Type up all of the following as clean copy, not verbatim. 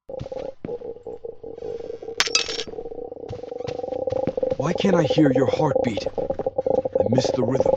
Why can't I hear your heartbeat? I miss the rhythm.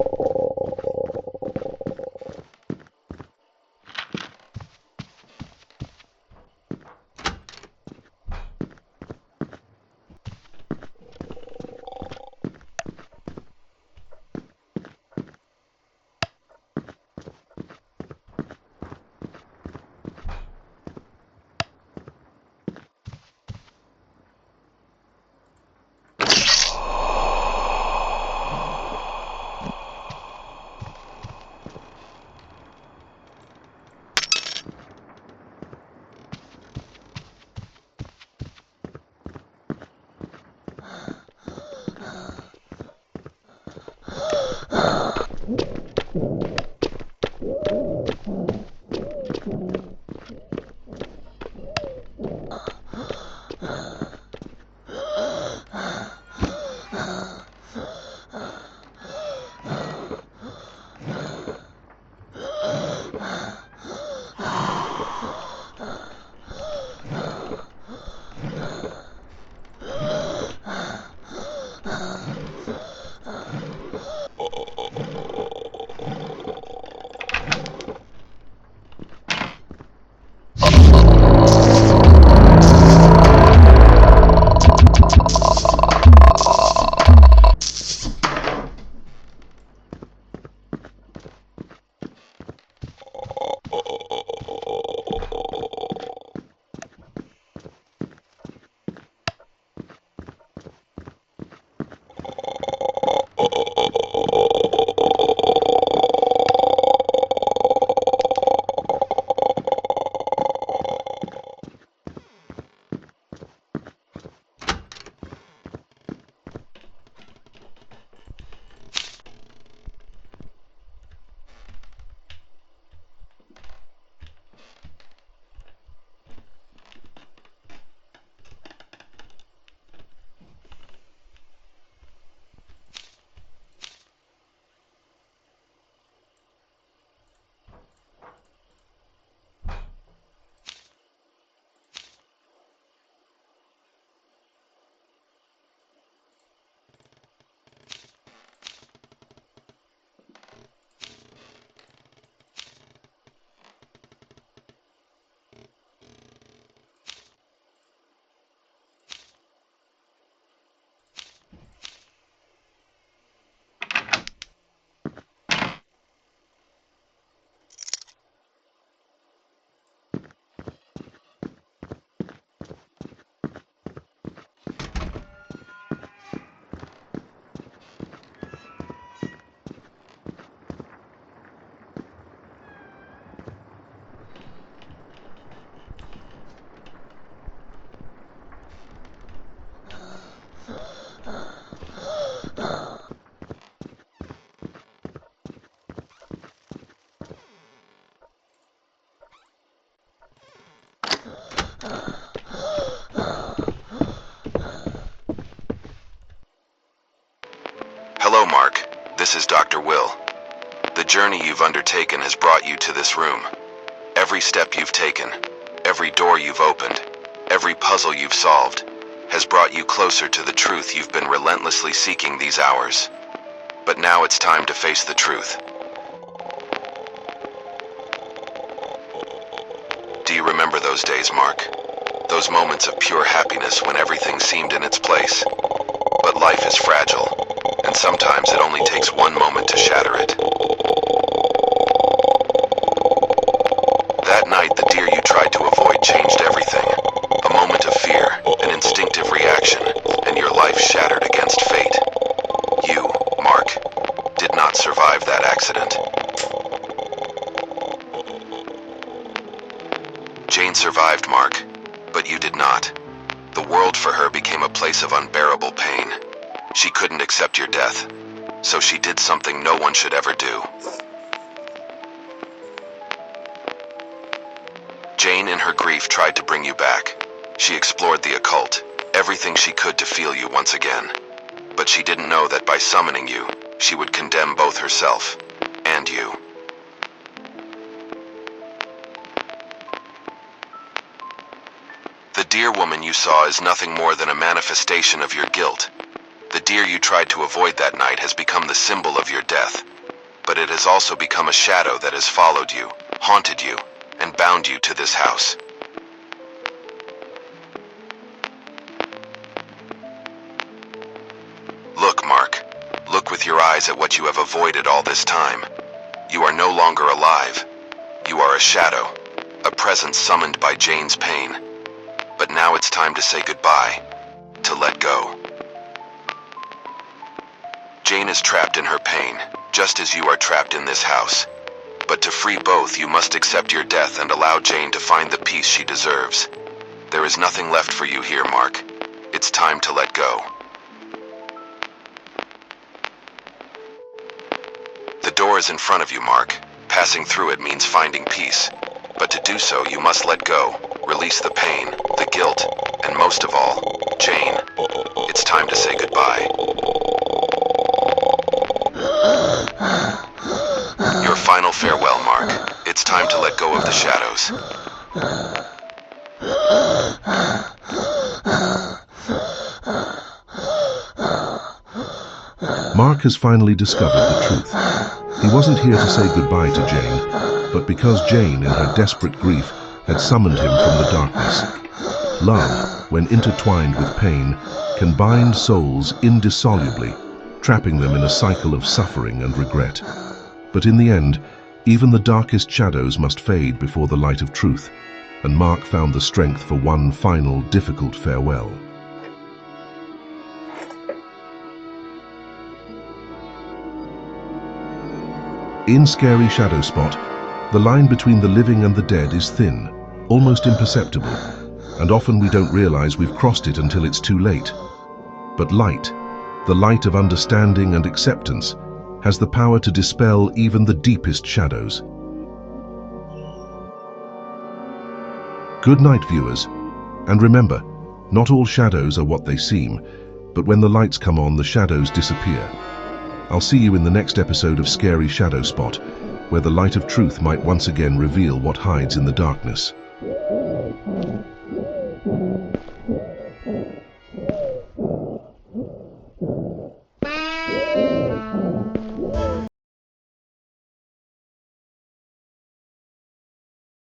Hello, Mark. This is Dr. Will. The journey you've undertaken has brought you to this room. Every step you've taken, every door you've opened, every puzzle you've solved, has brought you closer to the truth you've been relentlessly seeking these hours. But now it's time to face the truth. Do you remember those days, Mark? Those moments of pure happiness when everything seemed in its place. But life is fragile, and sometimes it only takes one moment to shatter it. That night, the deer you tried to avoid changed everything. A moment of fear, an instinctive reaction, and your life shattered against fate. You, Mark, did not survive that accident. Jane survived, Mark, but you did not. The world for her became a place of unbearable pain. She couldn't accept your death, so she did something no one should ever do. Jane, in her grief, tried to bring you back. She explored the occult, everything she could to feel you once again. But she didn't know that by summoning you, she would condemn both herself and you. The deer woman you saw is nothing more than a manifestation of your guilt. The deer you tried to avoid that night has become the symbol of your death, but it has also become a shadow that has followed you, haunted you, and bound you to this house. Look, Mark. Look with your eyes at what you have avoided all this time. You are no longer alive. You are a shadow, a presence summoned by Jane's pain. But now it's time to say goodbye, to let go. Jane is trapped in her pain, just as you are trapped in this house. But to free both, you must accept your death and allow Jane to find the peace she deserves. There is nothing left for you here, Mark. It's time to let go. The door is in front of you, Mark. Passing through it means finding peace. But to do so, you must let go, release the pain, the guilt, and most of all, Jane. It's time to say goodbye. Your final farewell, Mark. It's time to let go of the shadows. Mark has finally discovered the truth. He wasn't here to say goodbye to Jane, but because Jane, in her desperate grief, had summoned him from the darkness. Love, when intertwined with pain, can bind souls indissolubly, trapping them in a cycle of suffering and regret. But in the end, even the darkest shadows must fade before the light of truth, and Mark found the strength for one final, difficult farewell. In Scary Shadow Spot, the line between the living and the dead is thin, almost imperceptible, and often we don't realize we've crossed it until it's too late. But light, the light of understanding and acceptance, has the power to dispel even the deepest shadows. Good night, viewers, and remember, not all shadows are what they seem, but when the lights come on, the shadows disappear. I'll see you in the next episode of Scary Shadow Spot, where the light of truth might once again reveal what hides in the darkness.